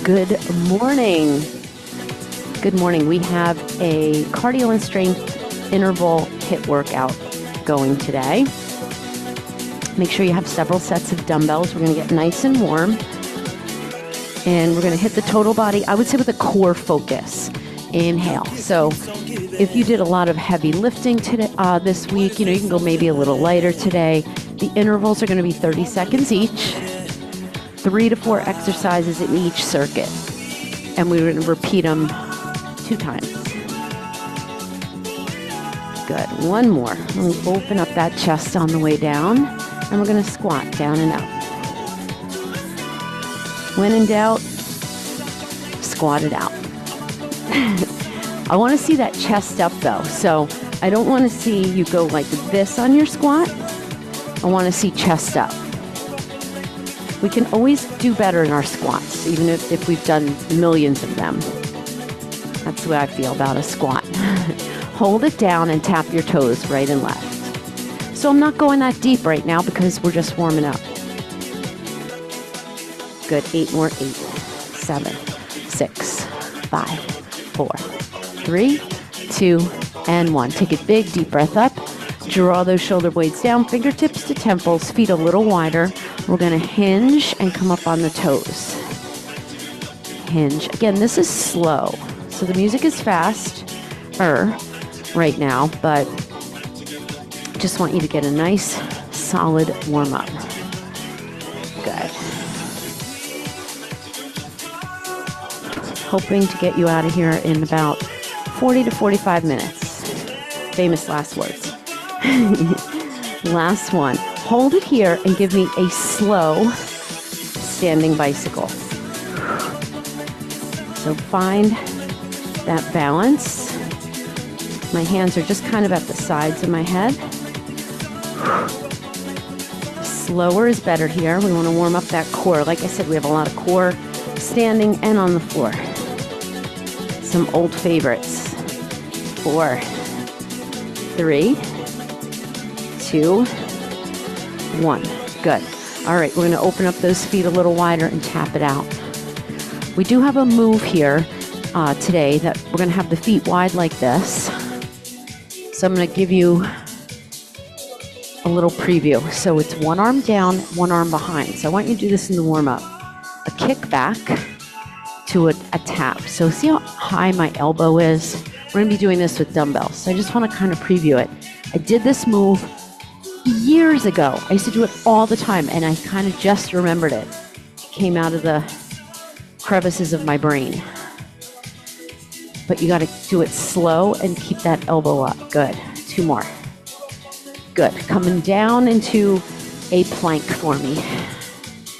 Good morning. Good morning. We have a cardio and strength interval HIIT workout going today. Make sure you have several sets of dumbbells. We're going to get nice and warm. And we're going to hit the total body, I would say, with a core focus. Inhale. So if you did a lot of heavy lifting today, this week, you can go maybe a little lighter today. The intervals are going to be 30 seconds each, 3 to 4 exercises in each circuit. And we're going to repeat them 2 times. Good. One more. Let me open up that chest on the way down. And we're going to squat down and out. When in doubt, squat it out. I want to see that chest up though. So I don't want to see you go like this on your squat. I want to see chest up. We can always do better in our squats, even if we've done millions of them. That's the way I feel about a squat. Hold it down and tap your toes right and left. So I'm not going that deep right now because we're just warming up. Good. 8 more. 8, 7, 6, 5, 4, 3, 2, and 1. Take a big deep breath up. Draw those shoulder blades down, fingertips to temples, feet a little wider. We're going to hinge and come up on the toes. Hinge. Again, this is slow. So the music is faster right now, but just want you to get a nice, solid warm up. Good. Hoping to get you out of here in about 40 to 45 minutes. Famous last words. Last one. Hold it here and give me a slow standing bicycle. So find that balance. My hands are just kind of at the sides of my head. Slower is better here. We want to warm up that core. Like I said, we have a lot of core standing and on the floor. Some old favorites. 4, 3, 2, 1. Good. All right, we're going to open up those feet a little wider and tap it out. We do have a move here today that we're going to have the feet wide like this. So I'm going to give you a little preview. So it's one arm down, one arm behind. So I want you to do this in the warm-up. A kick back to a tap. So see how high my elbow is? We're going to be doing this with dumbbells. So I just want to kind of preview it. I did this move years ago. I used to do it all the time, and I kind of just remembered it. It came out of the crevices of my brain. But you got to do it slow and keep that elbow up. Good. 2 more. Good. Coming down into a plank for me.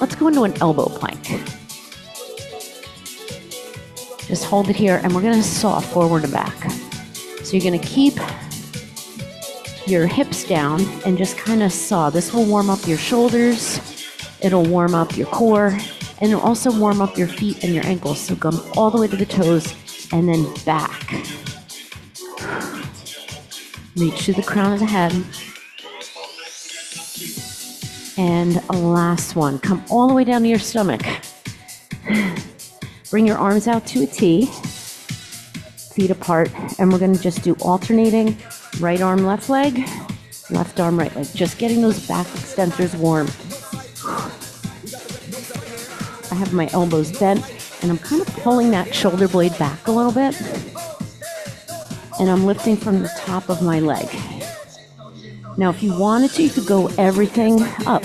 Let's go into an elbow plank. Just hold it here, and we're going to saw forward and back. So you're going to keep your hips down and just kind of saw. This will warm up your shoulders. It'll warm up your core, and it'll also warm up your feet and your ankles. So come all the way to the toes and then back. Reach to the crown of the head. And a last one. Come all the way down to your stomach. Bring your arms out to a T, feet apart, and we're going to just do alternating right arm, left leg, left arm, right leg. Just getting those back extensors warm. I have my elbows bent, and I'm kind of pulling that shoulder blade back a little bit, and I'm lifting from the top of my leg. Now, if you wanted to, you could go everything up,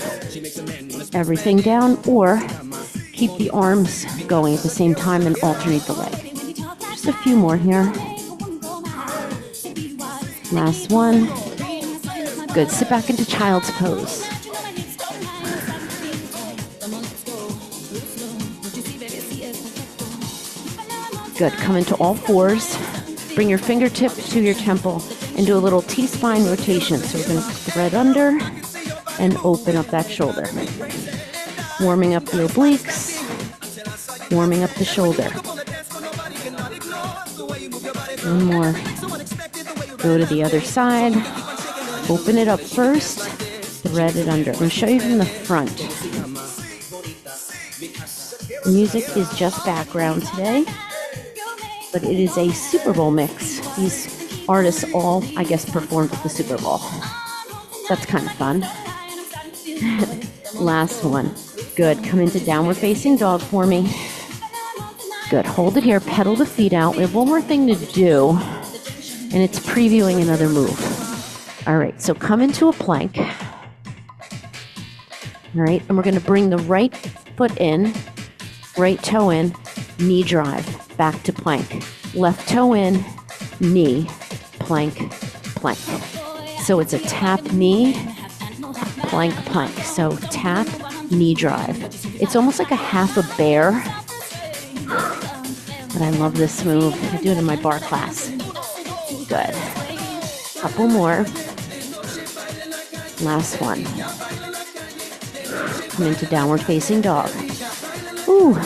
everything down, or keep the arms going at the same time and alternate the leg. Just a few more here. Last one. Good. Sit back into child's pose. Good. Come into all fours. Bring your fingertip to your temple and do a little T-spine rotation. So we're going to thread under and open up that shoulder. Warming up the obliques. Warming up the shoulder. One more. Go to the other side. Open it up first. Thread it under. I'm going to show you from the front. music is just background today, but it is a Super Bowl mix. These artists all, I guess, performed at the Super Bowl. That's kind of fun. Last one. Good. Come into downward facing dog for me. Good. Hold it here. Pedal the feet out. We have one more thing to do, and it's previewing another move. All right. So come into a plank. All right. And we're going to bring the right foot in, right toe in, knee drive, back to plank. Left toe in, knee, plank, plank. So it's a tap knee, plank, plank. So tap, knee drive. It's almost like a half a bear. But I love this move. I do it in my bar class. Good. Couple more. Last one. Come into downward facing dog. Ooh.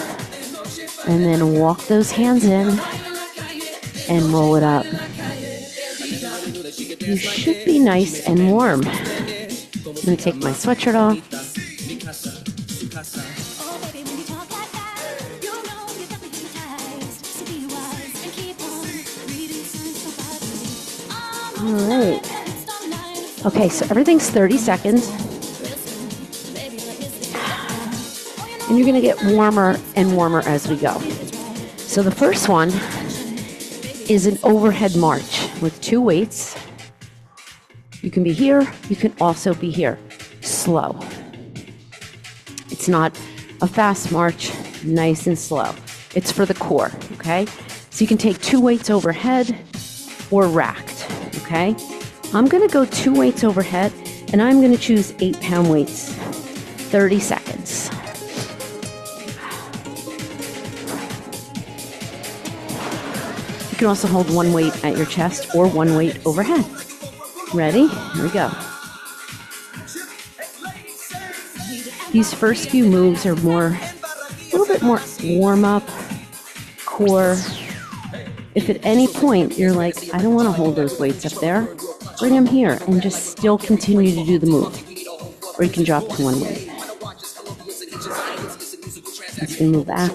And then walk those hands in and roll it up. You should be nice and warm. I'm going to take my sweatshirt off. All right. Okay, so everything's 30 seconds. And you're going to get warmer and warmer as we go. So the first one is an overhead march with 2 weights. You can be here. You can also be here. Slow. It's not a fast march, nice and slow. It's for the core, okay? So you can take 2 weights overhead or racked, okay? I'm going to go 2 weights overhead, and I'm going to choose 8-pound weights. 30 seconds. You can also hold 1 weight at your chest or 1 weight overhead. Ready? Here we go. These first few moves are a little bit more warm up, core. If at any point you're like, I don't want to hold those weights up there, bring them here and just still continue to do the move. Or you can drop to 1 weight. Let's move back.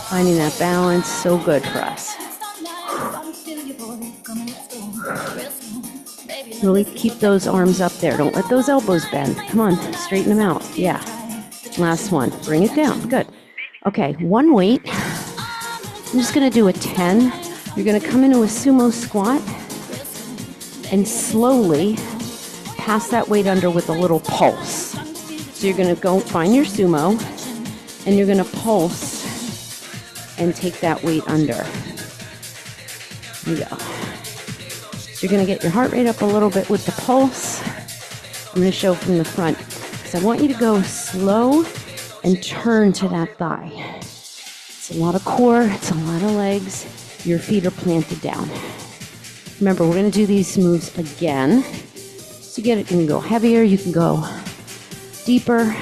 Finding that balance, so good for us. Really keep those arms up there. Don't let those elbows bend. Come on, straighten them out. Yeah. Last one. Bring it down. Good. Okay, 1 weight. I'm just going to do a 10. You're going to come into a sumo squat and slowly pass that weight under with a little pulse. So you're going to go find your sumo and you're going to pulse and take that weight under. Here we go. So you're going to get your heart rate up a little bit with the pulse. I'm going to show from the front. So I want you to go slow and turn to that thigh. It's a lot of core. It's a lot of legs. Your feet are planted down. Remember, we're going to do these moves again. So you can go heavier. You can go deeper.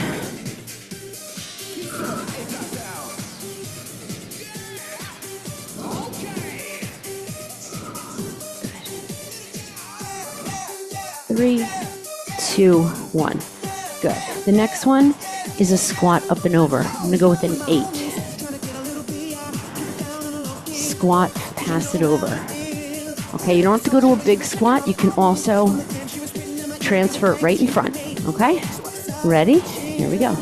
Three, 2, 1. Good. The next one is a squat up and over. I'm going to go with an 8. Squat, pass it over. Okay, you don't have to go to a big squat. You can also transfer it right in front. Okay? Ready? Here we go.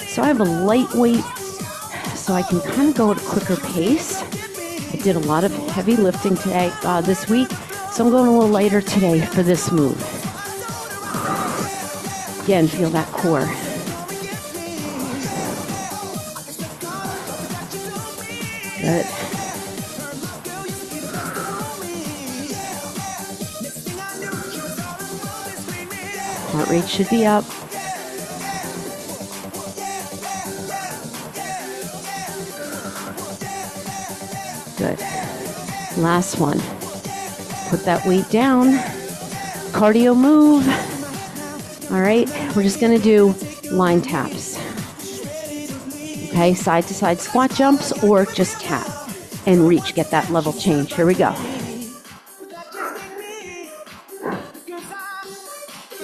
So I have a lightweight, so I can kind of go at a quicker pace. I did a lot of heavy lifting today, this week, so I'm going a little lighter today for this move. Again, feel that core. Good. Heart rate should be up. Good. Last one. Put that weight down. Cardio move. All right, we're just going to do line taps. Okay, side to side squat jumps or just tap and reach. Get that level change. Here we go.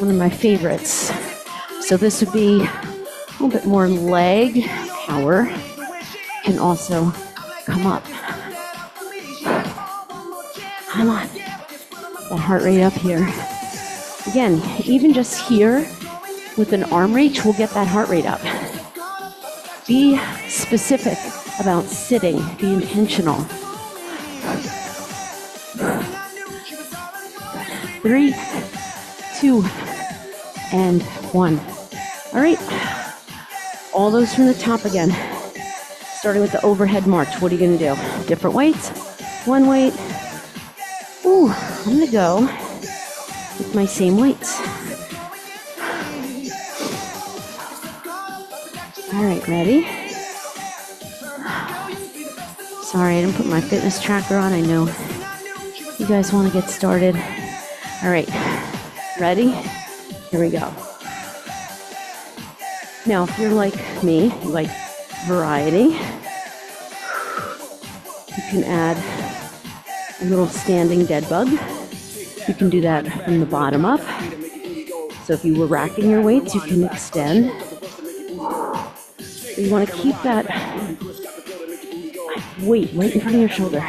one of my favorites. So this would be a little bit more leg power. Can also come up. Come on. That heart rate up here. Again, even just here with an arm reach, we'll get that heart rate up. Be specific about sitting. Be intentional. 3, 2, and 1. All right. All those from the top again. Starting with the overhead march. What are you going to do? Different weights. One weight. Ooh, I'm going to go with my same weights. All right, ready? Sorry, I didn't put my fitness tracker on. I know you guys want to get started. All right, ready? Here we go. Now, if you're like me, you like variety, you can add a little standing dead bug. You can do that from the bottom up. So if you were racking your weights, you can extend. So you want to keep that weight right in front of your shoulder.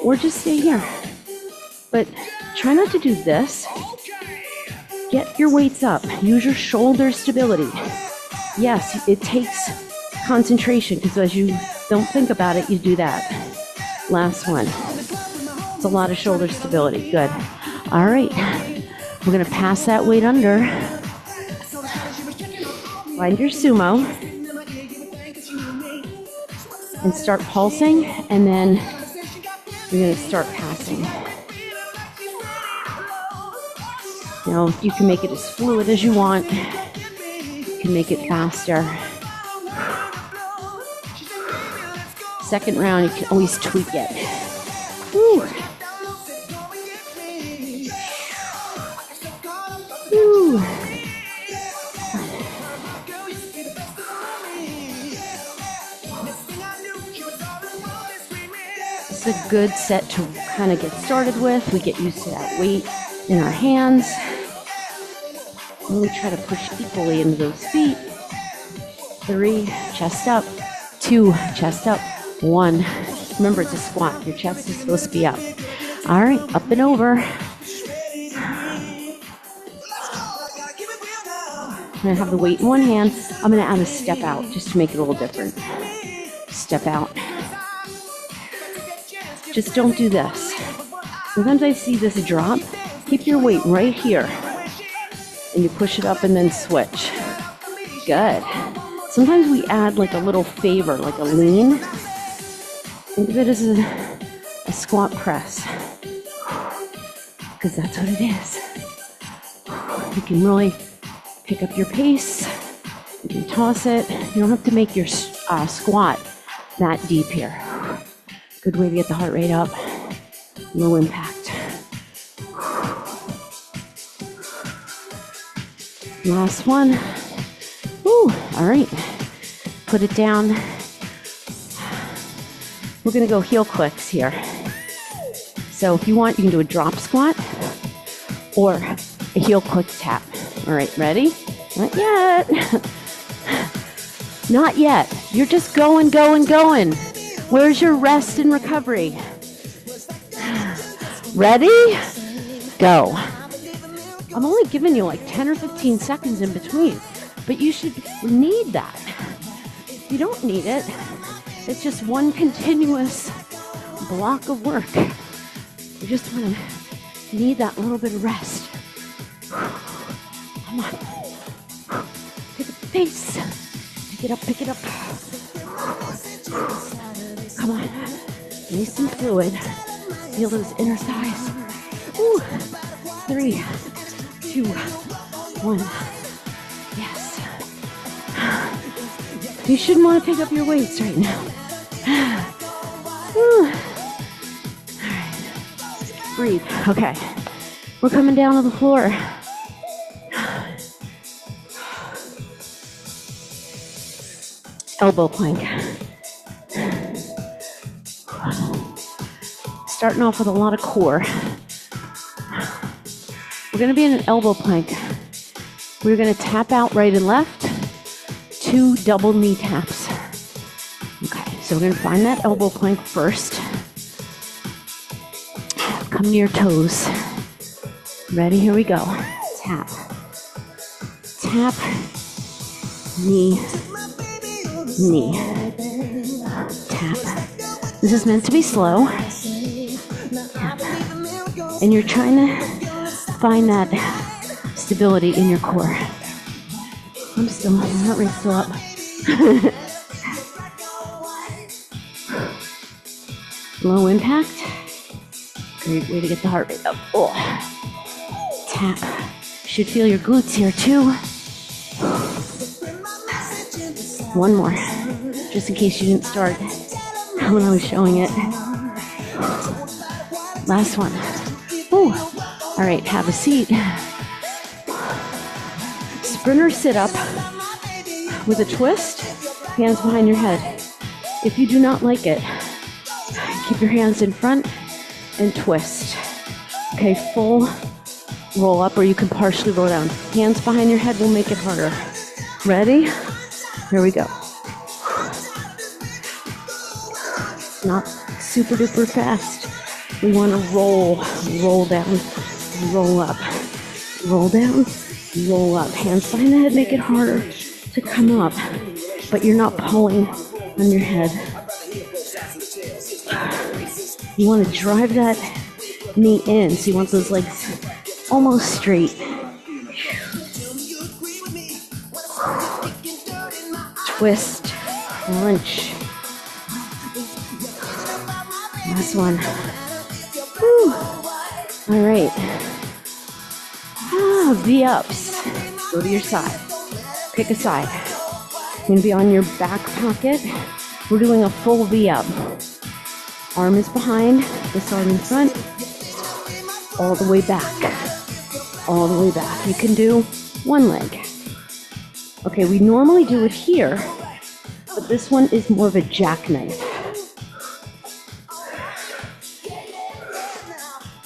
Or just stay here. But try not to do this. Get your weights up. Use your shoulder stability. Yes, it takes concentration because as you don't think about it, you do that. Last one. It's a lot of shoulder stability. Good. All right. We're going to pass that weight under. Find your sumo. And start pulsing. And then you're going to start passing. Now, you can make it as fluid as you want. You can make it faster. Second round, you can always tweak it. Woo. Woo. It's a good set to kind of get started with. We get used to that weight in our hands. And we try to push equally into those feet. 3, chest up. 2, chest up. 1. Remember, it's a squat. Your chest is supposed to be up. All right, up and over. I'm going to have the weight in one hand. I'm going to add a step out just to make it a little different. Step out. Just don't do this. Sometimes I see this drop. Keep your weight right here. And you push it up and then switch. Good. Sometimes we add like a little favor, like a lean. Think of it as a squat press. Because that's what it is. You can really pick up your pace. You can toss it. You don't have to make your squat that deep here. Good way to get the heart rate up. Low impact. Last one. Woo, all right. Put it down. We're gonna go heel clicks here. So if you want, you can do a drop squat or a heel click tap. All right, ready? Not yet. Not yet. You're just going. Where's your rest and recovery? Ready? Go. I'm only giving you like 10 or 15 seconds in between, but you should need that. You don't need it. It's just one continuous block of work. You just want to need that little bit of rest. Come on. Pick up the pace. Pick it up. Come on. Nice and fluid. Feel those inner thighs. Woo. 3, 2, 1. Yes. You shouldn't want to pick up your weights right now. All right. Breathe. Okay. We're coming down to the floor. Elbow plank. Starting off with a lot of core. We're gonna be in an elbow plank. We're gonna tap out right and left, 2 double knee taps. Okay, so we're gonna find that elbow plank first. Come to your toes. Ready, here we go. Tap. Tap, knee, knee. Tap. This is meant to be slow. Tap. And you're trying to find that stability in your core. My heart rate's still up. Low impact. Great way to get the heart rate up. Oh. Tap. Should feel your glutes here too. One more, just in case you didn't start when I was showing it. Last one. Ooh. All right, have a seat. Sprinter sit up with a twist, hands behind your head. If you do not like it, keep your hands in front and twist. Okay, full roll up, or you can partially roll down. Hands behind your head will make it harder. Ready? Here we go. Not super duper fast. We want to roll down, roll up, roll down, roll up. Hands behind the head make it harder to come up, but you're not pulling on your head. You want to drive that knee in, so you want those legs almost straight. Twist, crunch. Last one. Whew. All right. V-ups. Go to your side. Pick a side. You're going to be on your back pocket. We're doing a full V-up. Arm is behind, this arm in front. All the way back. All the way back. You can do one leg. Okay, we normally do it here, but this one is more of a jackknife.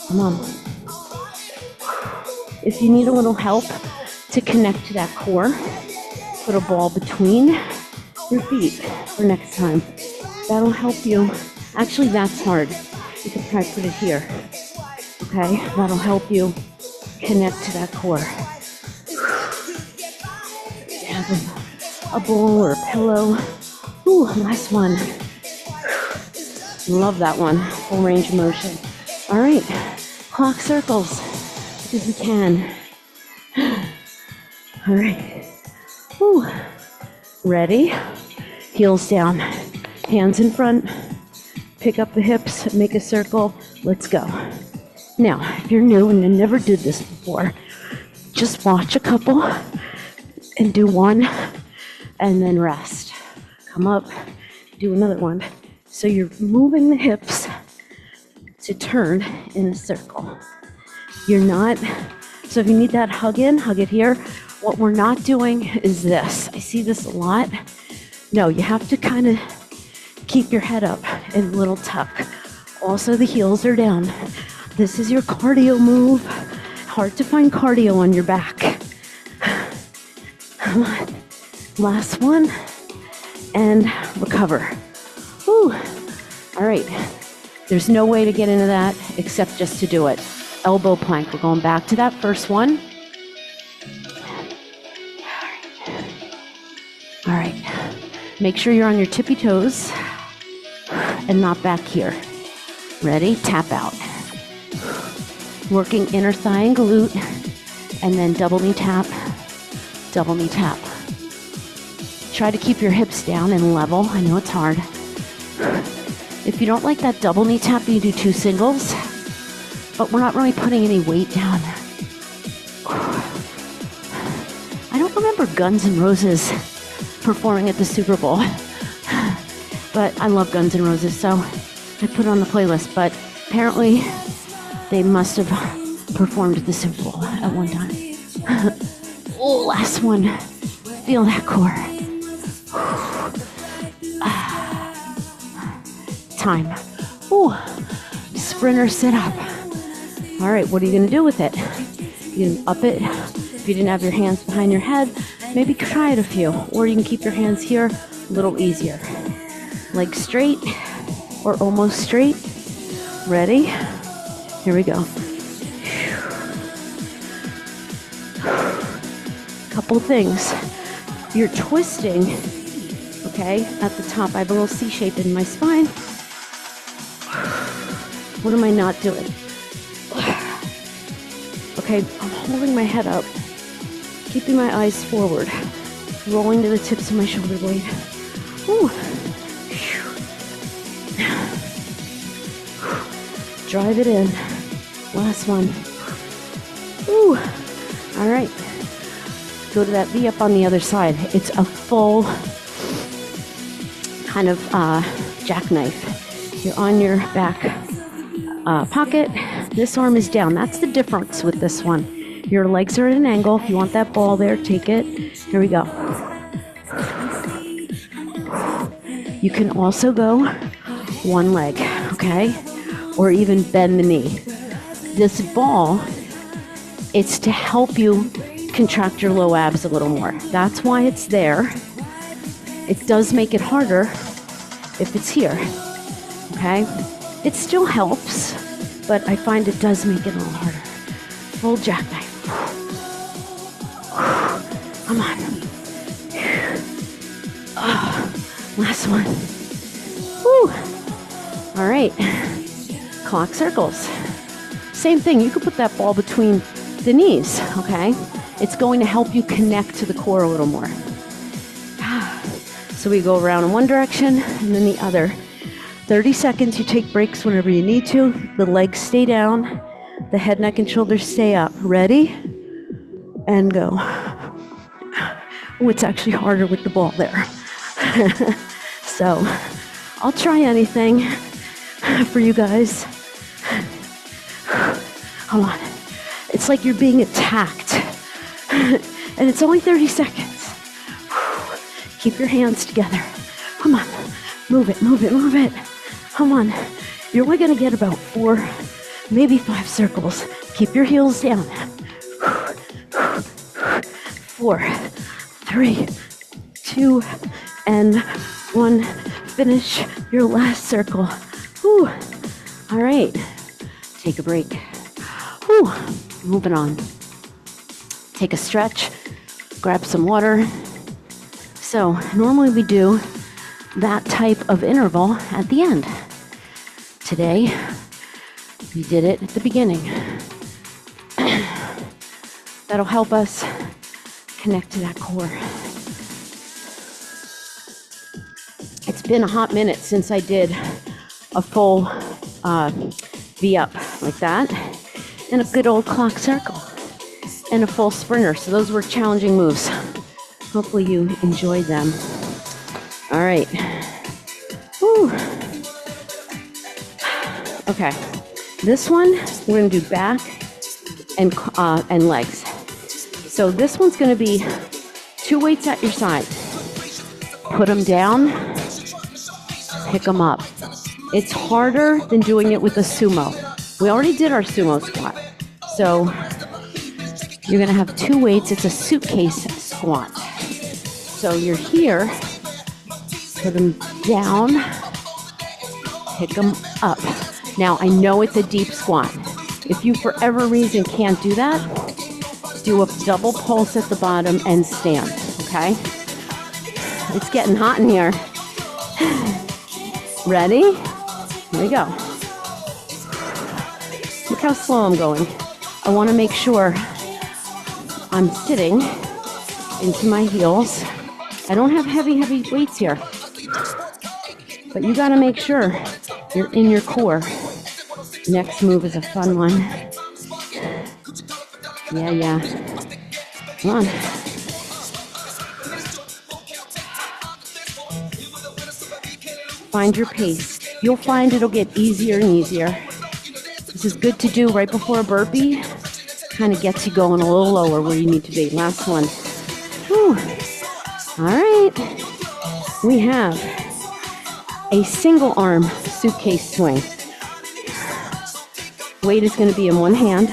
Come on. If you need a little help to connect to that core, put a ball between your feet for next time. That'll help you. Actually, that's hard. You can try to put it here. Okay, that'll help you connect to that core. Have a bowl or a pillow. Ooh, last one. Love that one. Full range of motion. All right, clock circles if we can. All right. Ooh. Ready? Heels down. Hands in front. Pick up the hips. Make a circle. Let's go. Now, if you're new and you never did this before, just watch a couple and do one and then rest. Come up, do another one. So you're moving the hips to turn in a circle. You're not, so if you need that hug in, hug it here. What we're not doing is this. I see this a lot. No, you have to kind of keep your head up in a little tuck. Also, the heels are down. This is your cardio move. Hard to find cardio on your back. Come on. Last one. And recover. Whew. All right. There's no way to get into that except just to do it. Elbow plank. We're going back to that first one. All right. Make sure you're on your tippy toes and not back here. Ready? Tap out. Working inner thigh and glute, and then double knee tap, double knee tap. Try to keep your hips down and level. I know it's hard. If you don't like that double knee tap, you do 2 singles, but we're not really putting any weight down. I don't remember Guns N' Roses performing at the Super Bowl, but I love Guns N' Roses, so I put it on the playlist, but apparently they must have performed at the Super Bowl at one time. Oh, last one. Feel that core. Time. Ooh. Sprinter sit up. All right, what are you going to do with it? You can up it. If you didn't have your hands behind your head, maybe try it a few. Or you can keep your hands here, a little easier. Legs straight or almost straight. Ready? Here we go. Couple things. You're twisting, okay, at the top. I have a little C shape in my spine. What am I not doing? Okay, I'm holding my head up, keeping my eyes forward, rolling to the tips of my shoulder blade. Ooh. Drive it in. Last one. Ooh. All right. Go to that V up on the other side. It's a full kind of jackknife. You're on your back pocket. This arm is down. That's the difference with this one. Your legs are at an angle. If you want that ball there, take it. Here we go. You can also go one leg, okay? Or even bend the knee. This ball, it's to help you contract your low abs a little more. That's why it's there. It does make it harder if it's here, okay? It still helps, but I find it does make it a little harder. Full jackknife. Come on. Last one. Woo. All right. Clock circles. Same thing. You could put that ball between the knees, okay? It's going to help you connect to the core a little more. So we go around in one direction and then the other. 30 seconds, you take breaks whenever you need to. The legs stay down. The head, neck, and shoulders stay up. Ready? And go. Oh, it's actually harder with the ball there. So I'll try anything for you guys. Hold on. It's like you're being attacked. And it's only 30 seconds. Keep your hands together. Come on. Move it, move it, move it. Come on. You're only going to get about 4, maybe 5 circles. Keep your heels down. 4, 3, 2, and 1. Finish your last circle. Whew. All right. Take a break. Whew. Moving on. Take a stretch. Grab some water. So normally we do that type of interval at the end. Today, we did it at the beginning. That'll help us connect to that core. It's been a hot minute since I did a full V up like that, and a good old clock circle, and a full sprinter. So those were challenging moves. Hopefully you enjoyed them. All right. Whew. Okay. This one, we're going to do back and legs. So this one's going to be 2 weights at your side. Put them down, pick them up. It's harder than doing it with a sumo. We already did our sumo squat. So you're going to have 2 weights. It's a suitcase squat. So you're here, put them down, pick them up. Now, I know it's a deep squat. If you, for whatever reason, can't do that, do a double pulse at the bottom and stand, okay? It's getting hot in here. Ready? Here we go. Look how slow I'm going. I want to make sure I'm sitting into my heels. I don't have heavy weights here. But you got to make sure you're in your core. Next move is a fun one. Yeah. Come on. Find your pace. You'll find it'll get easier and easier. This is good to do right before a burpee. Kind of gets you going a little lower where you need to be. Last one. Whew. All right. We have a single arm suitcase swing. Weight is going to be in one hand.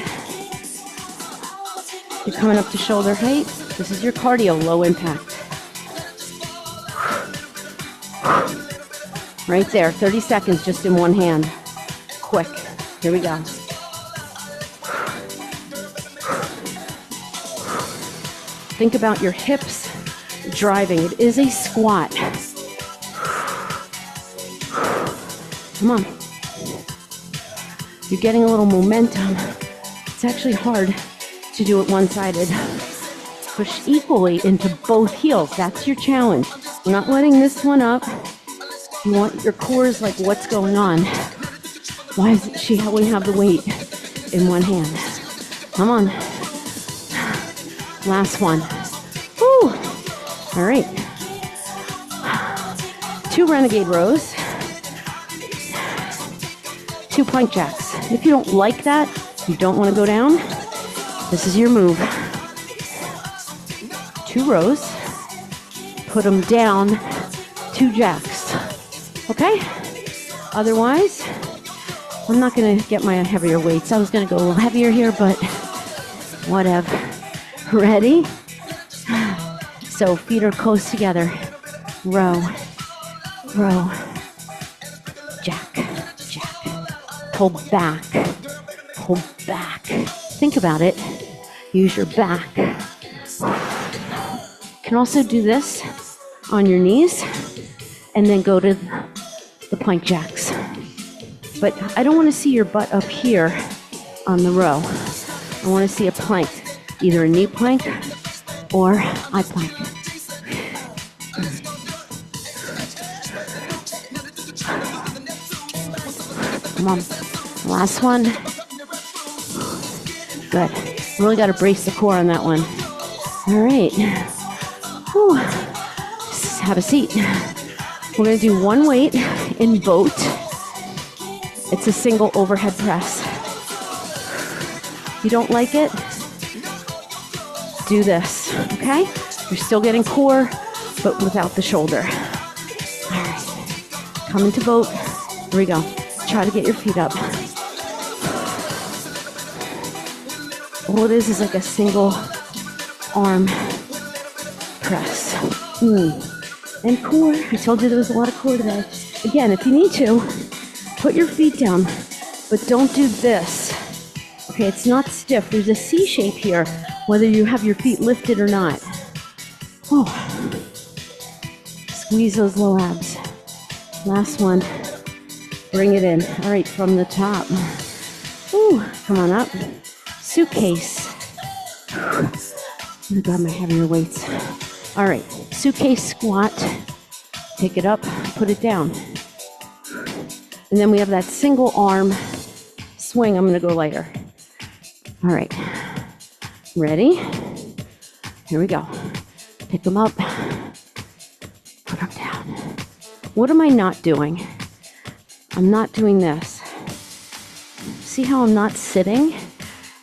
You're coming up to shoulder height. This is your cardio, low impact. Right there, 30 seconds just in one hand. Quick. Here we go. Think about your hips driving. It is a squat. Come on. You're getting a little momentum. It's actually hard to do it one-sided. Push equally into both heels. That's your challenge. We're not letting this one up. You want your core is like, what's going on? Why is she only have the weight in one hand? Come on. Last one. Woo. All right. 2 renegade rows. 2 plank jacks. If you don't like that, you don't want to go down, this is your move. 2 rows. Put them down, 2 jacks. Okay? Otherwise, I'm not going to get my heavier weights. I was going to go a little heavier here, but whatever. Ready? So feet are close together. Row, row, jack, jack. Pull back, pull back. Think about it. Use your back. You can also do this on your knees and then go to the plank jacks. But I don't want to see your butt up here on the row. I want to see a plank, either a knee plank or eye plank. Come on, last one. Good. Really got to brace the core on that one. All right. Whew. Just have a seat. We're going to do one weight in boat. It's a single overhead press. If you don't like it, do this, okay? You're still getting core, but without the shoulder. All right. Come into boat. Here we go. Try to get your feet up. All it is like a single arm press. And core. I told you there was a lot of core today. Again, if you need to, put your feet down, but don't do this. Okay, it's not stiff. There's a C shape here, whether you have your feet lifted or not. Oh. Squeeze those low abs. Last one. Bring it in. All right, from the top. Ooh, come on up. Suitcase. I'm gonna grab my heavier weights. All right, suitcase squat. Take it up, put it down. And then we have that single arm swing. I'm gonna go lighter. All right, ready? Here we go. Pick them up, put them down. What am I not doing? I'm not doing this. See how I'm not sitting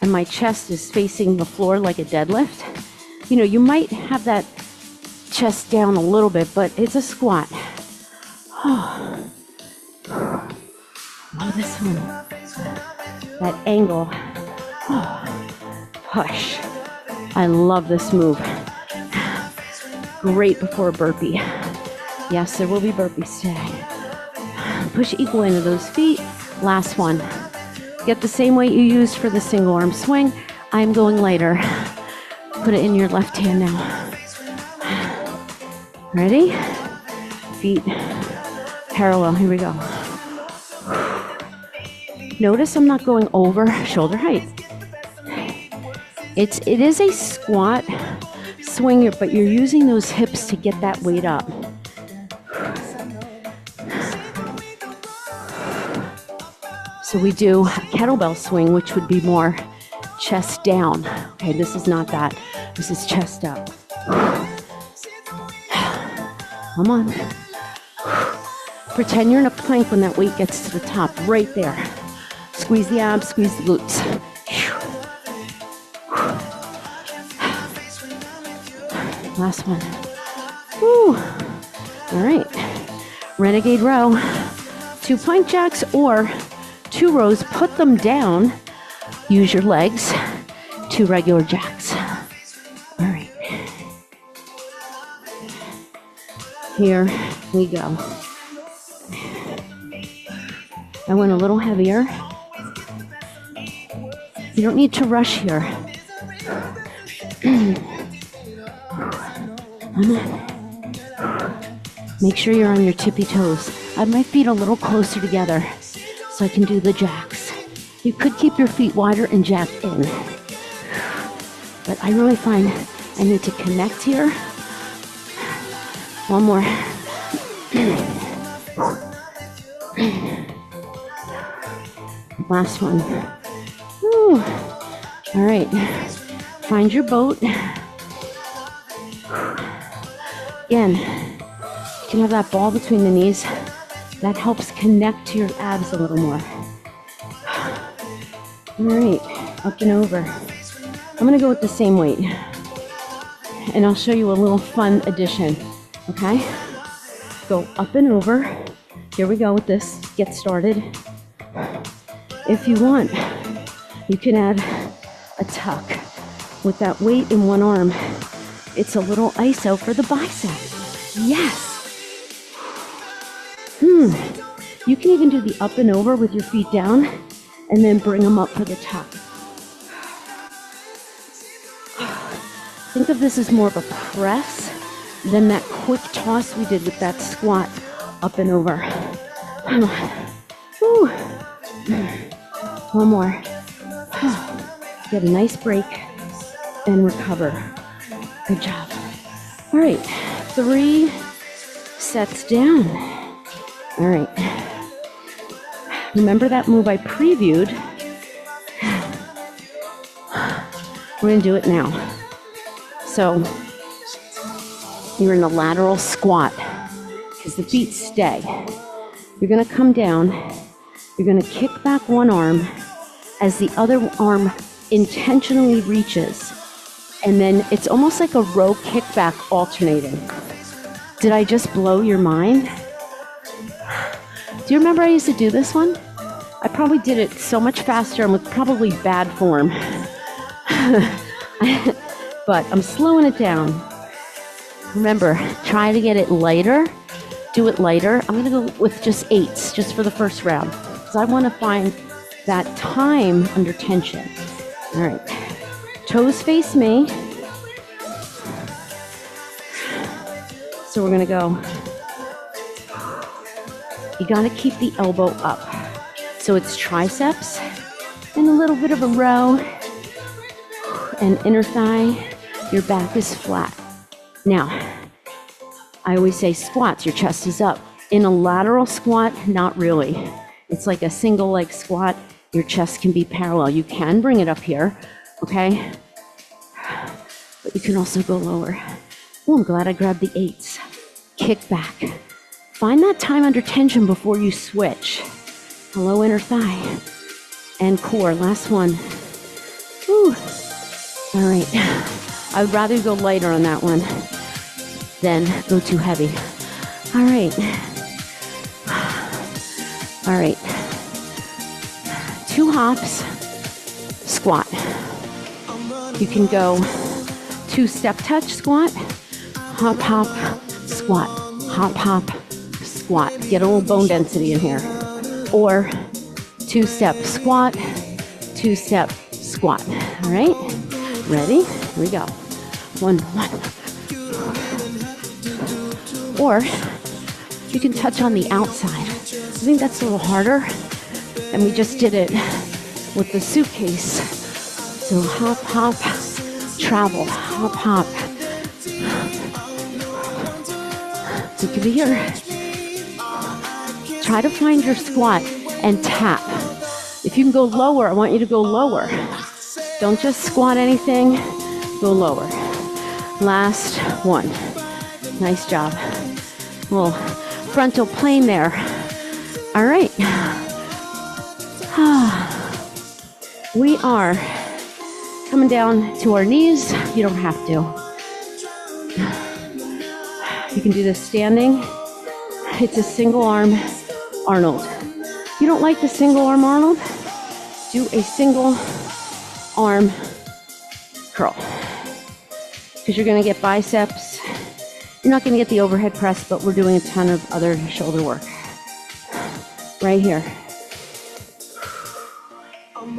and my chest is facing the floor like a deadlift? You know, you might have that chest down a little bit, but it's a squat. Oh, this one. That angle. Oh, hush. I love this move. Great before a burpee. Yes, there will be burpees today. Push equal into those feet. Last one. Get the same weight you used for the single arm swing. I'm going lighter. Put it in your left hand now. Ready? Feet parallel. Here we go. Notice I'm not going over shoulder height. It is a squat swing, but you're using those hips to get that weight up. So we do a kettlebell swing, which would be more chest down. Okay, this is not that. This is chest up. Come on. Pretend you're in a plank when that weight gets to the top, right there. Squeeze the abs, squeeze the glutes. Last one. Woo. All right. Renegade row. 2 plank jacks or 2 rows. Put them down. Use your legs. 2 regular jacks. Here we go. I went a little heavier. You don't need to rush here. Make sure you're on your tippy toes. I have my feet a little closer together so I can do the jacks. You could keep your feet wider and jack in. But I really find I need to connect here. One more. Last one. Whew. All right. Find your boat. Again, you can have that ball between the knees. That helps connect to your abs a little more. All right, up and over. I'm gonna go with the same weight. And I'll show you a little fun addition, okay? Go up and over. Here we go with this, get started. If you want, you can add a tuck with that weight in one arm. It's a little iso for the bicep. Yes. You can even do the up and over with your feet down and then bring them up for the tuck. Think of this as more of a press than that quick toss we did with that squat up and over. Come on. Woo. One more. Get a nice break and recover. Good job. All right, 3 sets down. All right. Remember that move I previewed? We're gonna do it now. So, you're in a lateral squat because the feet stay. You're gonna come down. You're gonna kick back one arm as the other arm intentionally reaches. And then it's almost like a row kickback alternating. Did I just blow your mind? Do you remember I used to do this one? I probably did it so much faster and with probably bad form. But I'm slowing it down. Remember, try to get it lighter. Do it lighter. I'm gonna go with just 8s, just for the first round. Because I wanna find that time under tension. All right, toes face me. So we're gonna go. You gotta keep the elbow up. So it's triceps and a little bit of a row and inner thigh. Your back is flat. Now, I always say squats, your chest is up. In a lateral squat, not really. It's like a single leg squat. Your chest can be parallel. You can bring it up here, okay? But you can also go lower. Oh, I'm glad I grabbed the 8s. Kick back. Find that time under tension before you switch. Hello, inner thigh. And core, last one. Whew. All right. I would rather go lighter on that one than go too heavy. All right. All right. 2 hops, squat. You can go 2 step touch squat, hop, hop, squat, hop, hop, squat. Get a little bone density in here. Or 2 step squat, 2 step squat. All right? Ready? Here we go. 1, 1. Or you can touch on the outside. I think that's a little harder. And we just did it with the suitcase. So hop, hop, travel, hop, hop. You could be here. Try to find your squat and tap. If you can go lower, I want you to go lower. Don't just squat anything, go lower. Last one. Nice job. Little frontal plane there. All right. We are coming down to our knees. You don't have to. You can do this standing. It's a single arm Arnold. You don't like the single arm Arnold? Do a single arm curl. Because you're going to get biceps You're not going to get the overhead press, but we're doing a ton of other shoulder work. Right here. I'm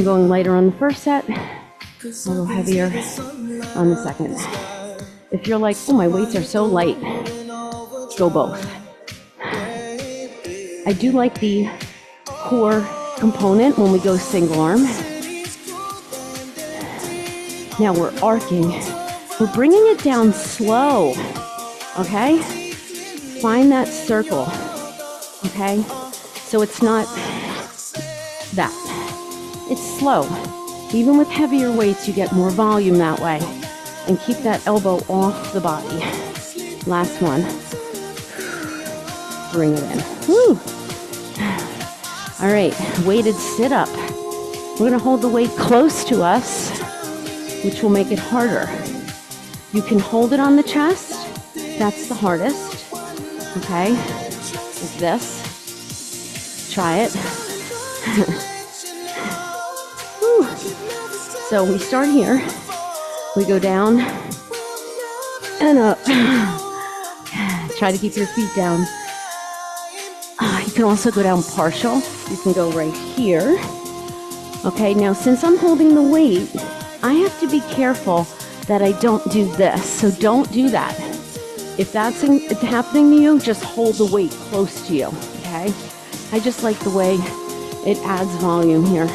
going lighter on the first set, a little heavier on the second. If you're like, oh, my weights are so light, go both. I do like the core component when we go single arm. Now we're arcing. We're bringing it down slow, okay? Find that circle, okay? So it's not that. It's slow. Even with heavier weights, you get more volume that way. And keep that elbow off the body. Last one. Bring it in. Woo! All right, weighted sit up. We're gonna hold the weight close to us, which will make it harder. You can hold it on the chest. That's the hardest. Okay, like this. Try it. Woo. So we start here. We go down and up. Try to keep your feet down. You can also go down partial. You can go right here. Okay, now since I'm holding the weight, I have to be careful that I don't do this. So don't do that. If that's happening to you, just hold the weight close to you, okay? I just like the way it adds volume here.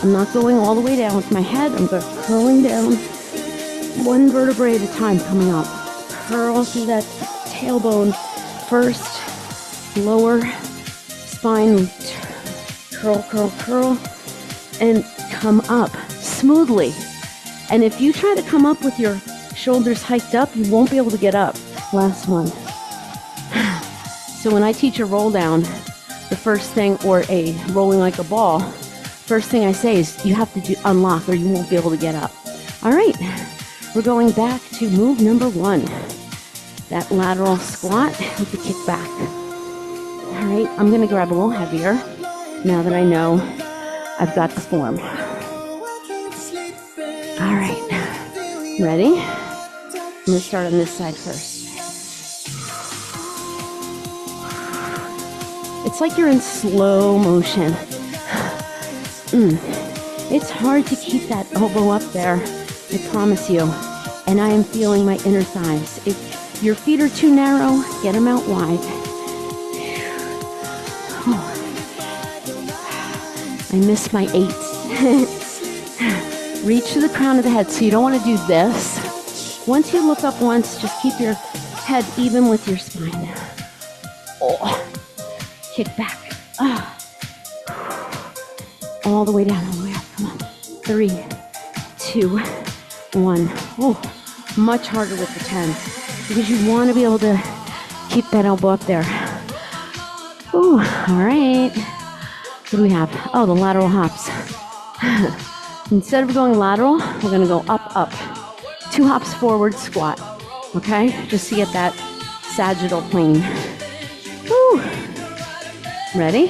I'm not going all the way down with my head. I'm curling down one vertebrae at a time, coming up. Curl through that tailbone first, lower spine, curl, curl, curl, and come up smoothly. And if you try to come up with your shoulders hiked up, you won't be able to get up. Last one. So when I teach a roll down, the first thing, or a rolling like a ball, first thing I say is you have to unlock or you won't be able to get up. All right, we're going back to move number 1. That lateral squat with the kick back. All right, I'm gonna grab a little heavier now that I know I've got the form. All right, ready? I'm gonna start on this side first. It's like you're in slow motion. It's hard to keep that elbow up there, I promise you. And I am feeling my inner thighs. If your feet are too narrow, get them out wide. I miss my 8s. Reach to the crown of the head. So you don't want to do this. Once you look up once, just keep your head even with your spine. Oh. Kick back. All the way down, all the way up. Come on. 3, 2, 1. Oh, much harder with the 10s because you want to be able to keep that elbow up there. Ooh, all right. What do we have? Oh, the lateral hops. Instead of going lateral, we're going to go up, up. 2 hops forward, squat. Okay? Just to get that sagittal plane. Woo. Ready?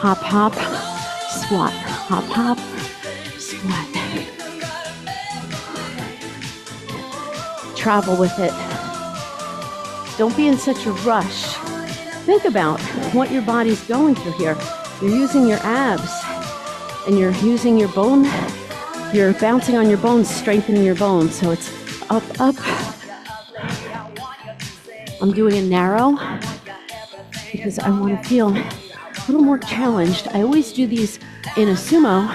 Hop, hop, squat. Hop, hop, squat. Travel with it. Don't be in such a rush. Think about what your body's going through here. You're using your abs and you're using your bone. You're bouncing on your bones, strengthening your bones. So it's up, up. I'm doing a narrow because I want to feel a little more challenged. I always do these in a sumo.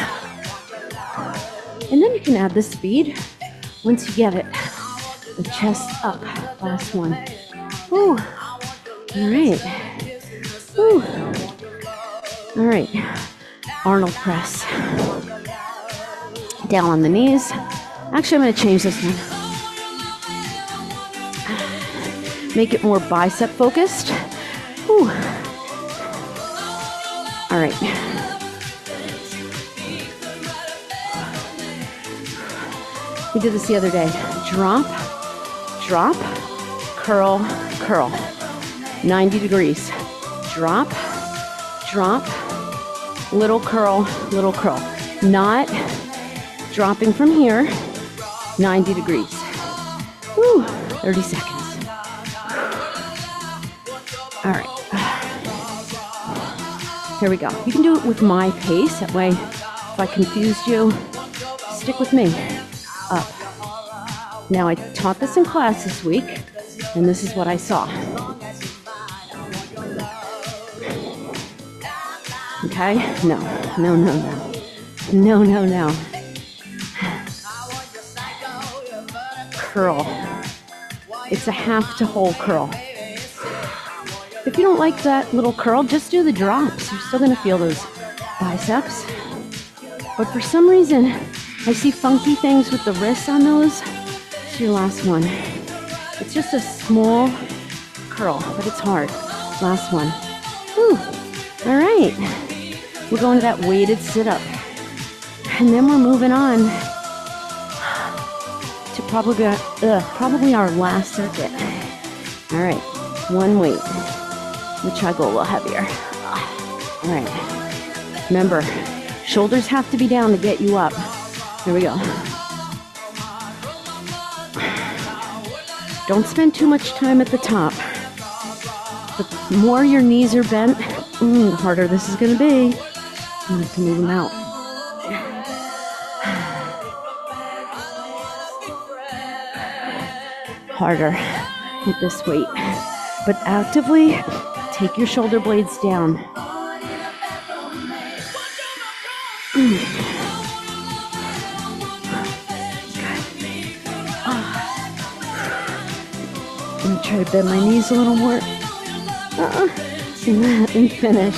And then you can add the speed once you get it. The chest up. Last one. Woo. All right. Woo. All right. Arnold press. Down on the knees. Actually, I'm going to change this one. Make it more bicep focused. Whew. All right. We did this the other day. Drop, drop, curl, curl. 90 degrees. Drop, drop, little curl, little curl. Not dropping from here 90 degrees. Woo, 30 seconds. All right. Here we go. You can do it with my pace. That way, if I confused you, stick with me. Up. Now, I taught this in class this week, and this is what I saw. Okay? No. Curl. It's a half to whole curl. If you don't like that little curl, just do the drops. You're still going to feel those biceps. But for some reason, I see funky things with the wrists on those. It's your last one. It's just a small curl, but it's hard. Last one. Whew. All right. We're going to that weighted sit-up. And then we're moving on to probably our last circuit. All right. One weight. We'll try to go a little heavier. All right. Remember, shoulders have to be down to get you up. Here we go. Don't spend too much time at the top. The more your knees are bent, the harder this is going to be. You have to move them out. Harder with this weight. But actively take your shoulder blades down. I'm going to try to bend my knees a little more. And finish.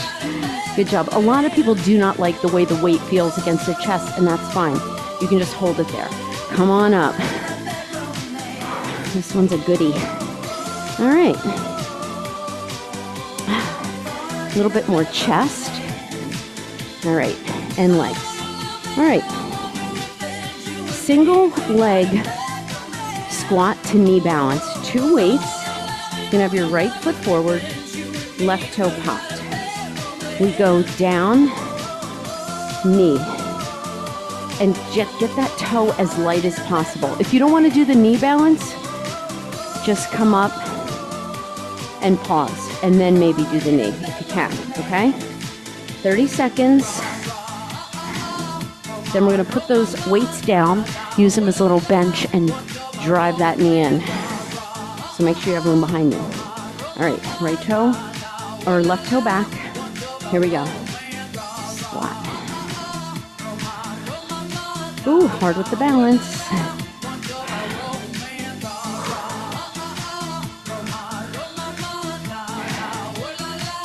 Good job. A lot of people do not like the way the weight feels against their chest, and that's fine. You can just hold it there. Come on up. This one's a goodie. All right. A little bit more chest. All right. And legs. All right. Single leg squat to knee balance. 2 weights. You're going to have your right foot forward, left toe popped. We go down, knee, and get that toe as light as possible. If you don't want to do the knee balance, just come up and pause, and then maybe do the knee if you can, okay? 30 seconds. Then we're going to put those weights down, use them as a little bench, and drive that knee in. So make sure you have room behind you. All right, right toe or left toe back. Here we go. Squat. Ooh, hard with the balance.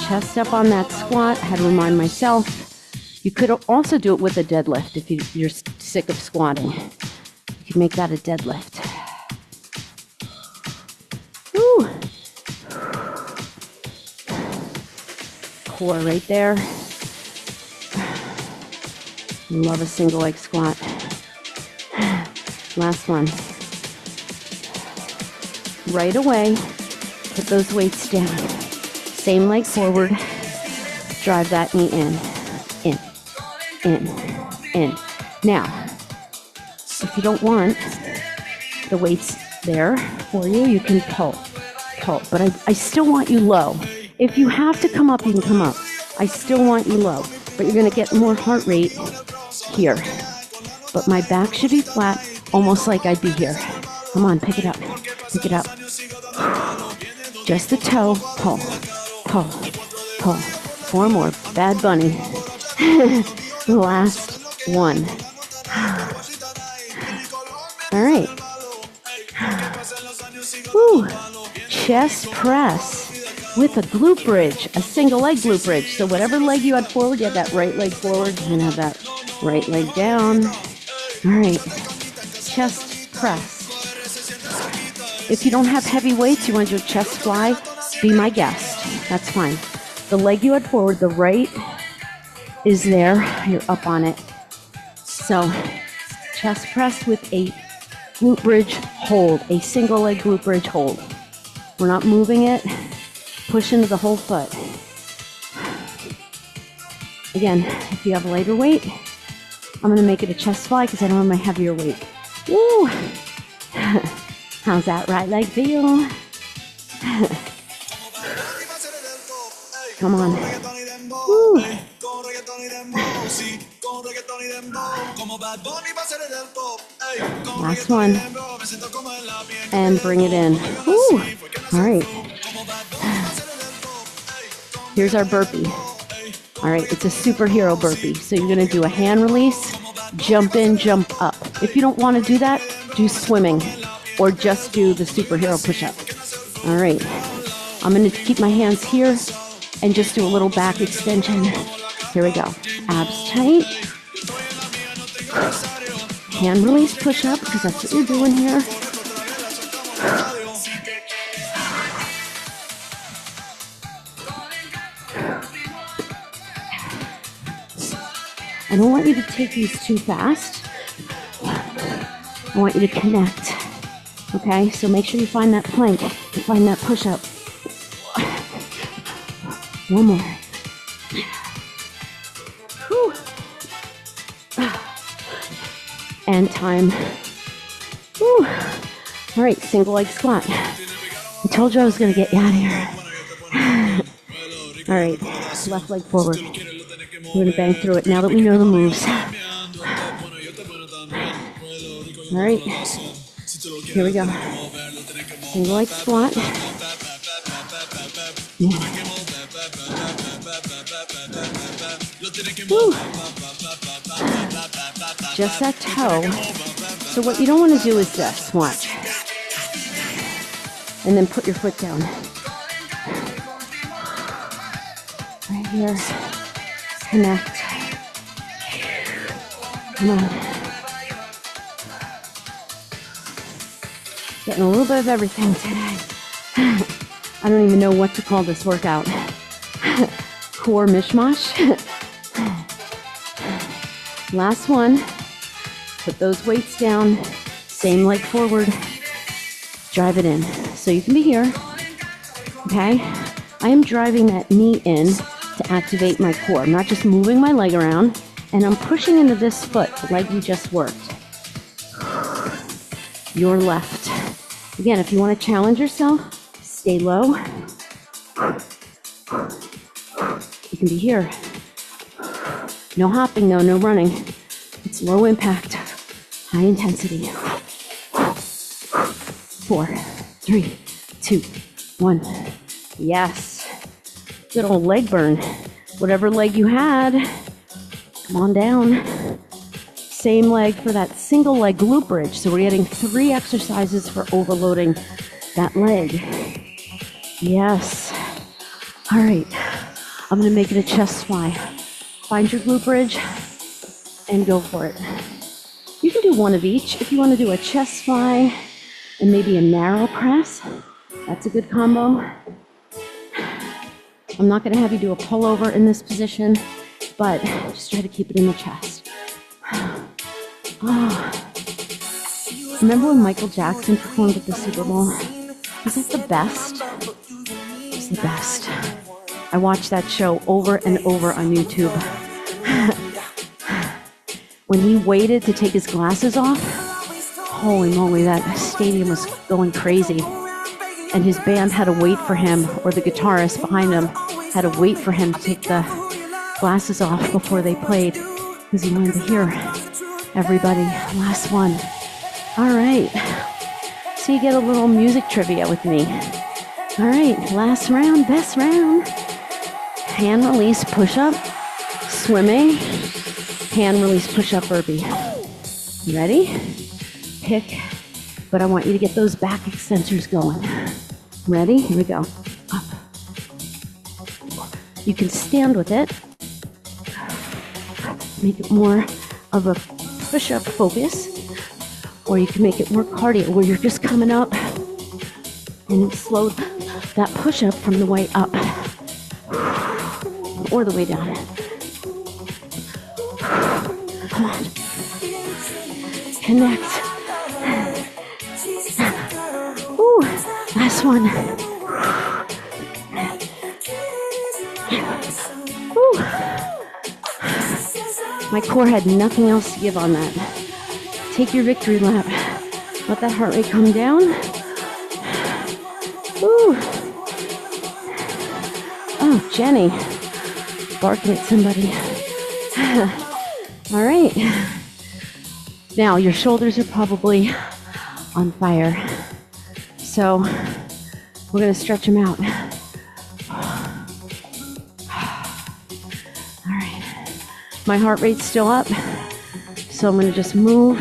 Chest up on that squat. I had to remind myself. You could also do it with a deadlift if you're sick of squatting. You can make that a deadlift. Ooh. Core right there. Love a single leg squat. Last one. Right away, put those weights down. Same leg forward. Drive that knee in. In. Now, if you don't want the weights there for you, you can pull. But I still want you low. If you have to come up, you can come up. I still want you low, but you're gonna get more heart rate here. But my back should be flat, almost like I'd be here. Come on, pick it up. Just the toe, pull. 4 more, Bad Bunny. Last one. All right. Woo. Chest press with a glute bridge, a single leg glute bridge. So whatever leg you had forward, you have that right leg forward and have that right leg down. All right. Chest press. If you don't have heavy weights, you want to do a chest fly, be my guest. That's fine. The leg you had forward, the right is there. You're up on it. So chest press with a glute bridge hold, a single leg glute bridge hold. We're not moving it. Push into the whole foot. Again, if you have a lighter weight, I'm going to make it a chest fly because I don't have my heavier weight. Woo! How's that right leg feel? Come on. Woo. Last one. And bring it in. Woo. All right. Here's our burpee. All right, it's a superhero burpee. So you're going to do a hand release, jump in, jump up. If you don't want to do that, do swimming or just do the superhero push-up. All right, I'm going to keep my hands here and just do a little back extension. Here we go. Abs tight. Hand release push-up, because that's what you're doing here. I don't want you to take these too fast. I want you to connect. Okay, so make sure you find that plank, you find that push-up. One more. Whew. And time. Whew. All right, single leg squat. I told you I was going to get you out of here. All right, left leg forward. We're going to bang through it now that we know the moves. All right, here we go. Single leg squat. Woo. Just that toe. So what you don't want to do is this. Watch. And then put your foot down. Right here. Connect. Come on. Getting a little bit of everything today. I don't even know what to call this workout. Core mishmash. Last one. Put those weights down. Same leg forward. Drive it in. So you can be here. Okay? I am driving that knee in to activate my core. I'm not just moving my leg around. And I'm pushing into this foot, the leg you just worked. Your left. Again, if you want to challenge yourself, stay low. You can be here. No hopping though, no running. It's low impact, high intensity. 4, 3, 2, 1. Yes. Good old leg burn. Whatever leg you had, come on down. Same leg for that single leg glute bridge. So we're getting 3 exercises for overloading that leg. Yes. All right. I'm going to make it a chest fly. Find your glute bridge and go for it. You can do one of each. If you want to do a chest fly and maybe a narrow press, that's a good combo. I'm not going to have you do a pullover in this position, but just try to keep it in the chest. Oh. Remember when Michael Jackson performed at the Super Bowl? Was it the best? It was the best. I watched that show over and over on YouTube. When he waited to take his glasses off, holy moly, that stadium was going crazy. And his band had to wait for him, or the guitarist behind him had to wait for him to take the glasses off before they played, because he wanted to hear everybody. Last one. All right. So you get a little music trivia with me. All right, last round, best round. Hand release push-up, swimming, hand release push-up burpee. Ready? Pick, but I want you to get those back extensors going. Ready? Here we go. Up. You can stand with it. Make it more of a push-up focus, or you can make it more cardio, where you're just coming up and slow that push-up from the way up or the way down. Come on. Connect. Ooh, last one. Ooh. My core had nothing else to give on that. take your victory lap. Let that heart rate come down. Ooh. Oh, Jenny, barking at somebody. All right. Now, your shoulders are probably on fire. So, we're going to stretch them out. All right. My heart rate's still up. So, I'm going to just move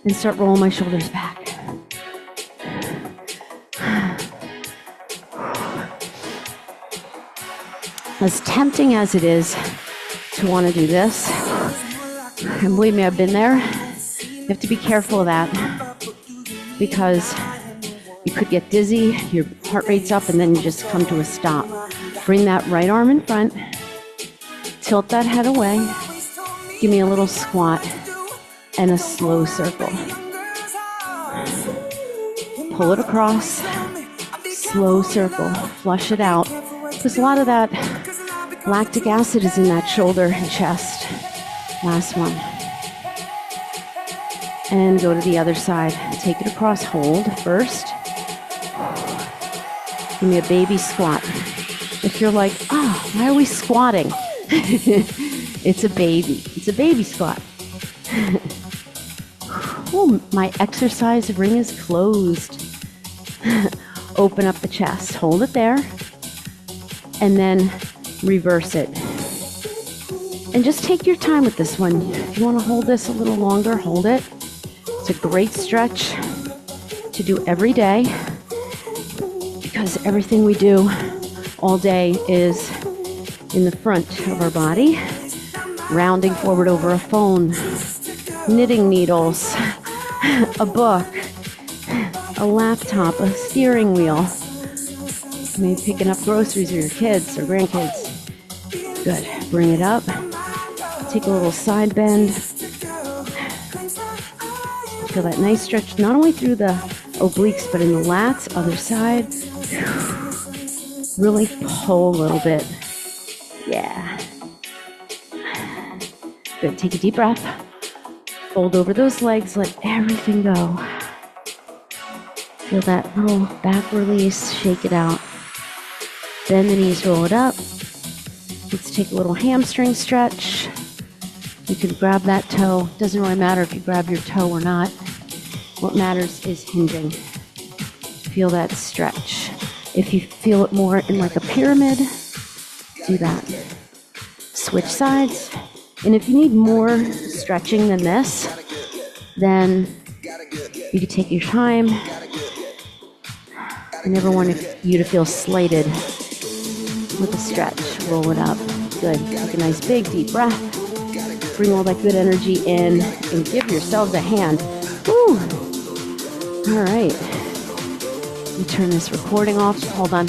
and start rolling my shoulders back. As tempting as it is to want to do this, and believe me, I've been there, you have to be careful of that because you could get dizzy, your heart rate's up, and then you just come to a stop. Bring that right arm in front, tilt that head away, give me a little squat and a slow circle. Pull it across, slow circle, flush it out. Because a lot of that lactic acid is in that shoulder and chest. Last one. And go to the other side. Take it across, hold first. Give me a baby squat. If you're like, oh, why are we squatting? It's a baby. It's a baby squat. Oh, my exercise ring is closed. Open up the chest. Hold it there. And then reverse it. And just take your time with this one. If you want to hold this a little longer, hold it. It's a great stretch to do every day because everything we do all day is in the front of our body, rounding forward over a phone, knitting needles, a book, a laptop, a steering wheel, maybe picking up groceries for your kids or grandkids. Good. Bring it up. Take a little side bend. Feel that nice stretch, not only through the obliques, but in the lats, other side. Really pull a little bit. Yeah. Good. Take a deep breath. Fold over those legs. Let everything go. Feel that little back release. Shake it out. Bend the knees, roll it up. Let's take a little hamstring stretch. You can grab that toe. Doesn't really matter if you grab your toe or not. What matters is hinging. Feel that stretch. If you feel it more in like a pyramid, do that. Switch sides. And if you need more stretching than this, then you can take your time. I never want you to feel slighted with a stretch. Roll it up. Good. Take a nice big deep breath. Bring all that good energy in and give yourselves a hand. Woo! All right. Let me turn this recording off. Hold on.